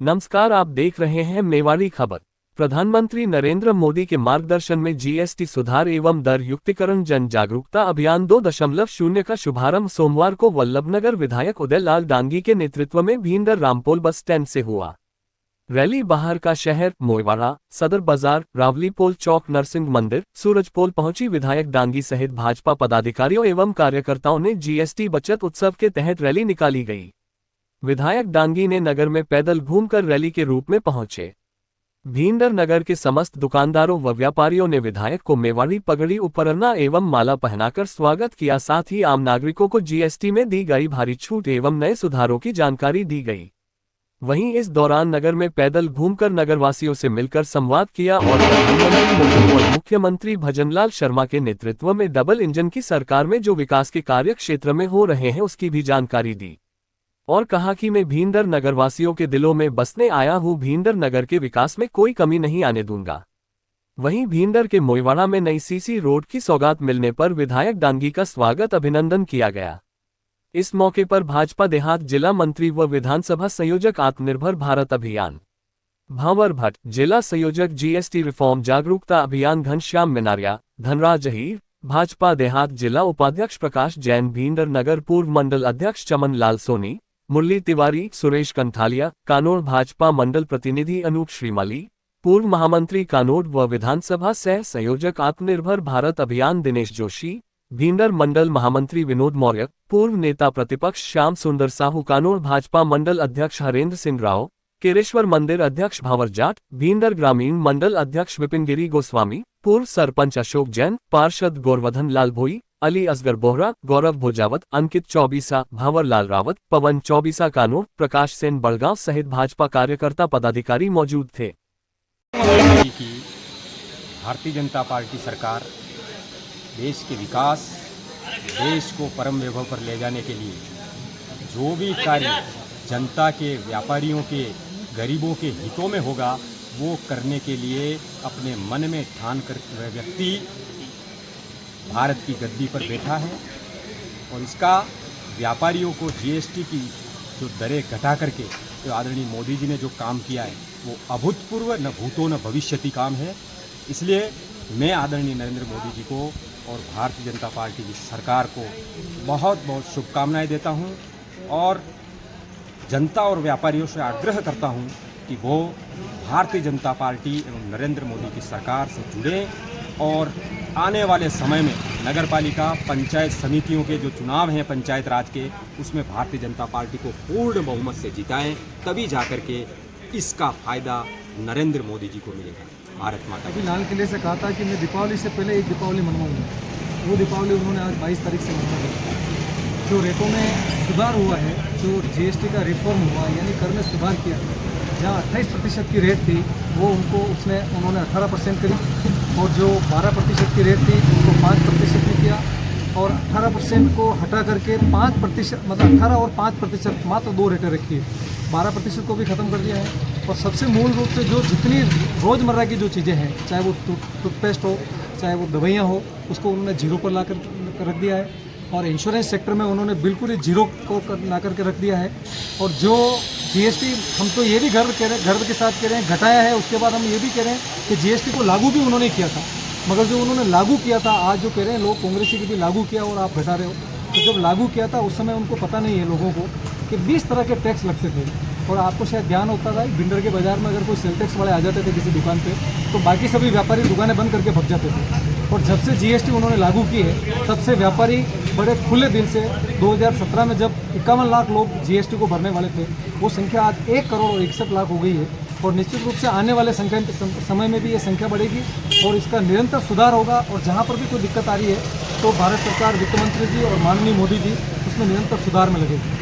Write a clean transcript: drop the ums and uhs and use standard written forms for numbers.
नमस्कार, आप देख रहे हैं मेवाड़ी खबर। प्रधानमंत्री नरेंद्र मोदी के मार्गदर्शन में जीएसटी सुधार एवं दर युक्तिकरण जन जागरूकता अभियान 2.0 का शुभारंभ सोमवार को वल्लभनगर विधायक उदय लाल डांगी के नेतृत्व में भींडर रामपोल बस स्टैंड से हुआ। रैली बाहर का शहर, मोइवाड़ा, सदर बाजार, रावलीपोल चौक, नरसिंह मंदिर, सूरजपोल पहुंची। विधायक डांगी सहित भाजपा पदाधिकारियों एवं कार्यकर्ताओं ने जीएसटी बचत उत्सव के तहत रैली निकाली गई। विधायक डांगी ने नगर में पैदल घूमकर रैली के रूप में पहुंचे। भींडर नगर के समस्त दुकानदारों व व्यापारियों ने विधायक को मेवाड़ी पगड़ी, उपरना एवं माला पहनाकर स्वागत किया। साथ ही आम नागरिकों को जीएसटी में दी गई भारी छूट एवं नए सुधारों की जानकारी दी गई। वहीं इस दौरान नगर में पैदल घूमकर नगरवासियों से मिलकर संवाद किया और प्रधानमंत्री मोदी और मुख्यमंत्री भजनलाल शर्मा के नेतृत्व में डबल इंजन की सरकार में जो विकास के कार्य क्षेत्र में हो रहे हैं उसकी भी जानकारी दी और कहा कि मैं भींडर नगरवासियों के दिलों में बसने आया हूं। भींडर नगर के विकास में कोई कमी नहीं आने दूंगा। वहीं भींडर के मोइवाड़ा में नई सीसी रोड की सौगात मिलने पर विधायक डांगी का स्वागत अभिनंदन किया गया। इस मौके पर भाजपा देहात जिला मंत्री व विधानसभा संयोजक आत्मनिर्भर भारत अभियान भावर भट्ट, जिला संयोजक जीएसटी रिफॉर्म जागरूकता अभियान घनश्याम मिनारिया, धनराज अहीर, भाजपा देहात जिला उपाध्यक्ष प्रकाश जैन, भींडर नगर पूर्व मंडल अध्यक्ष चमन लाल सोनी, मुरली तिवारी, सुरेश कंठालिया, कानोड़ भाजपा मंडल प्रतिनिधि अनूप श्रीमाली, पूर्व महामंत्री कानोड़ व विधानसभा सह संयोजक आत्मनिर्भर भारत अभियान दिनेश जोशी, भींडर मंडल महामंत्री विनोद मौर्य, पूर्व नेता प्रतिपक्ष श्याम सुंदर साहू, कानोड़ भाजपा मंडल अध्यक्ष हरेंद्र सिंह राव, केरेश्वर मंदिर अध्यक्ष भावर जाट, भींडर ग्रामीण मंडल अध्यक्ष विपिन गिरी गोस्वामी, पूर्व सरपंच अशोक जैन, पार्षद गोवर्धन लाल भोई, अली असगर बोहरा, गौरव भोजावत, अंकित चौबीसा, भावर लाल रावत, पवन चौबीसा कानोड़, प्रकाश सेन बड़गांव सहित भाजपा कार्यकर्ता पदाधिकारी मौजूद थे। भारतीय जनता पार्टी सरकार देश के विकास, देश को परम वैभव पर ले जाने के लिए जो भी कार्य जनता के, व्यापारियों के, गरीबों के हितों में होगा वो करने के लिए अपने मन में ठान कर व्यक्ति भारत की गद्दी पर बैठा है। और इसका व्यापारियों को जीएसटी की जो दरें घटा करके जो आदरणीय मोदी जी ने जो काम किया है वो अभूतपूर्व, न भूतो न भविष्यति काम है। इसलिए मैं आदरणीय नरेंद्र मोदी जी को और भारतीय जनता पार्टी की सरकार को बहुत बहुत शुभकामनाएं देता हूं और जनता और व्यापारियों से आग्रह करता हूं कि वो भारतीय जनता पार्टी एवं नरेंद्र मोदी की सरकार से जुड़ें और आने वाले समय में नगरपालिका, पंचायत समितियों के जो चुनाव हैं पंचायत राज के, उसमें भारतीय जनता पार्टी को पूर्ण बहुमत से जिताएं। तभी जाकर के इसका फायदा नरेंद्र मोदी जी को मिलेगा। भारत माता। अभी लाल किले से कहा था कि मैं दीपावली से पहले एक दीपावली मनवाऊंगा। वो दीपावली उन्होंने आज 22 तारीख से मना दी। जो रेटों में सुधार हुआ है, जो जीएसटी का रिफॉर्म हुआ यानी कर में सुधार किया, जहाँ 28% की रेट थी वो उन्होंने 18% करी और जो 12% की रेट थी उनको 5% में किया और 18% को हटा करके 5%, मतलब 18 और 5% मात्र 2 रेटें रखी है। 12% को भी ख़त्म कर दिया है। और सबसे मूल रूप से जो जितनी रोज़मर्रा की जो चीज़ें हैं, चाहे वो टूथपेस्ट हो, चाहे वो दवाइयाँ हो, उसको उन्होंने जीरो पर ला कर रख दिया है। और इंश्योरेंस सेक्टर में उन्होंने बिल्कुल ही जीरो को ला करके रख दिया है। और जो जीएसटी, हम तो ये भी गर्व के साथ कह रहे हैं, घटाया है। उसके बाद हम ये भी कह रहे हैं कि जीएसटी को लागू भी उन्होंने किया था, मगर जो उन्होंने लागू किया था, आज जो कह रहे हैं लोग कांग्रेसी की भी लागू किया और आप घटा रहे हो, तो जब लागू किया था उस समय उनको पता नहीं है लोगों को कि 20 तरह के टैक्स लगते थे। और आपको शायद ध्यान होता था भिंडर के बाज़ार में अगर कोई सेल टैक्स वाले आ जाते थे किसी दुकान पे, तो बाकी सभी व्यापारी दुकानें बंद करके भग जाते थे। और जब से जीएसटी उन्होंने लागू की है तब से व्यापारी बड़े खुले दिल से, 2017 में जब 51 लाख लोग जीएसटी को भरने वाले थे, वो संख्या आज 1 करोड़ 61 लाख हो गई है। और निश्चित रूप से आने वाले समय में भी ये संख्या बढ़ेगी और इसका निरंतर सुधार होगा। और जहाँ पर भी कोई दिक्कत आ रही है तो भारत सरकार, वित्त मंत्री जी और माननीय मोदी जी उसमें निरंतर सुधार में लगेगी।